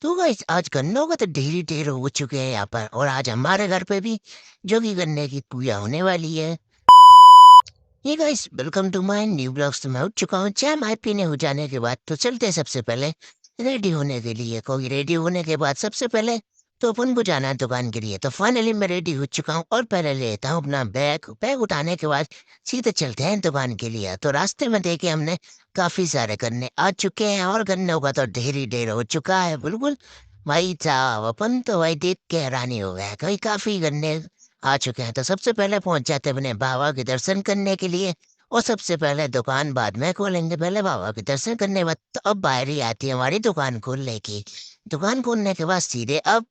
तो गाइस आज गन्नों का तो ढेर ढेर हो चुके हैं यहाँ पर और आज हमारे घर पे भी जो कि गन्ने की पूजा होने वाली है। ये guys welcome to my new blogs. तो मैं उठ चुका हूँ चाय माय पीने हो जाने के बाद तो चलते हैं सबसे पहले रेडी होने के लिए, क्योंकि रेडी होने के बाद सबसे पहले तो अपन को जाना है दुकान के लिए। तो फाइनली मैं रेडी हो चुका हूँ और पहले लेता हूँ अपना बैग। बैग उठाने के बाद सीधे चलते हैं दुकान के लिए। तो रास्ते में देखे हमने काफी सारे गन्ने आ चुके हैं और गन्नों का तो ढेर ही ढेर हो चुका है। बिल्कुल भाई साहब, अपन तो भाई देख के हैरानी हो गया, कई काफी गन्ने आ चुके हैं। तो सबसे पहले पहुंच जाते हैं अपने बाबा के दर्शन करने के लिए। और सबसे पहले दुकान बाद में खोलेंगे, पहले बाबा के दर्शन करने के बाद तो अब बाहर ही आती है हमारी दुकान खोलने की। दुकान खोलने के बाद सीधे अब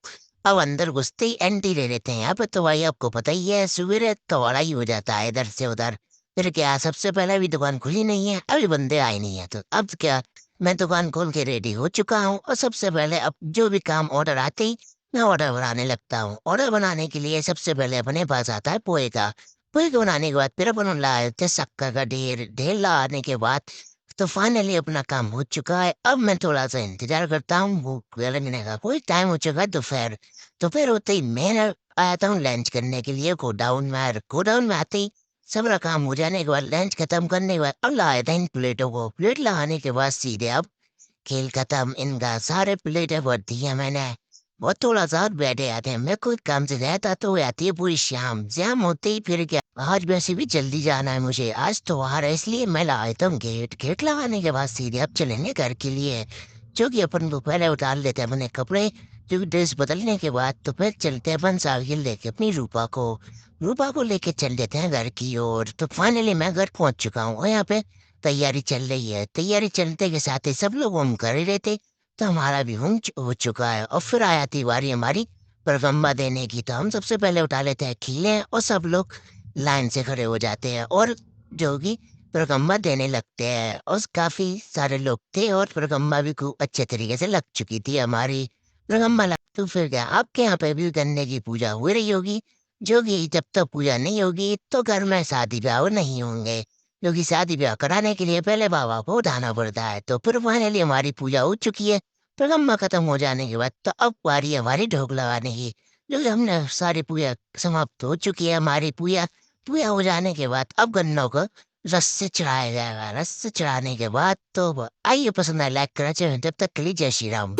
अंदर घुसते ही एंट्री ले लेते हैं। यहाँ पे तो भाई आपको पता ही है, सवेरे कवाड़ा ही हो जाता है इधर से उधर। फिर क्या, सबसे पहले भी दुकान खुली नहीं है, अभी बंदे आए नहीं है। तो अब क्या, मैं दुकान खोल के रेडी हो चुका हूँ और सबसे पहले अब जो भी काम ऑर्डर आते ही मैं ऑर्डर बनाने लगता हूँ। ऑर्डर बनाने के लिए सबसे पहले अपने पास आता है पोहे का। पोहे को बनाने के बाद फिर अपन लाते शक्कर का ढेर। ढेर लाने के बाद तो फाइनली अपना काम हो चुका है। अब मैं थोड़ा सा इंतजार करता हूँ भूख लगने का। कोई टाइम हो चुका है दोपहर। दोपहर होते ही मैं आया था हूँ लंच करने के लिए गोडाउन में। गोडाउन में आते ही सबरा काम हो जाने के बाद लंच खत्म करने के बाद अब लाया था इन प्लेटों को। प्लेट लगाने के बाद सीधे अब खेल खत्म, इनका सारे प्लेटें भर दिया मैंने। बहुत थोड़ा सा और बैठे आते हैं। मैं कोई काम से गया था तो वो आती है पूरी शाम। शाम होते ही फिर क्या, आज वैसे भी जल्दी जाना है मुझे, आज तो आ है इसलिए मैं लाया था गेट। गेट लगाने के बाद सीधे अब चलेंगे घर के लिए। जो कि अपन को पहले उतार लेते हैं अपने कपड़े। जो कि ड्रेस बदलने के बाद तो फिर चलते हैं अपन साइकिल लेके अपनी रूपा को। रूपा को लेके चल देते हैं घर की ओर। तो फाइनली मैं घर पहुंच चुका हूँ और यहाँ पे तैयारी चल रही है। तैयारी चलते के साथ ही सब लोग हम कर ही रहे थे। तो हमारा भी हो चुका है और फिर आया थी बारी हमारी परगम्बा देने की। तो हम सबसे पहले उठा लेते हैं खीले और सब लोग लाइन से खड़े हो जाते हैं और जो कि परगम्बा देने लगते हैं। और काफी सारे लोग थे और परगम्बा भी खूब अच्छे तरीके से लग चुकी थी हमारी परगम्बा लग। तो फिर क्या, आपके यहाँ पे भी गन्ने की पूजा हो रही होगी। जो कि जब तक पूजा नहीं होगी तो घर में शादी ब्याह नहीं होंगे, क्योंकि शादी ब्याह कराने के लिए पहले बाबा को उठाना पड़ता है। तो फिर फाइनली हमारी पूजा हो चुकी है। पैगम्बा खत्म हो जाने के बाद तो अब बारी है हमारी ढोक लगाने की। जो कि हमने सारी पूजा समाप्त हो चुकी है हमारी पूजा। पूजा हो जाने के बाद अब गन्नों को रस से चढ़ाया जाएगा। रस से चढ़ाने के बाद तो आइए पसंद है लाइक करना चाहिए। जब तक के लिए जय श्री राम।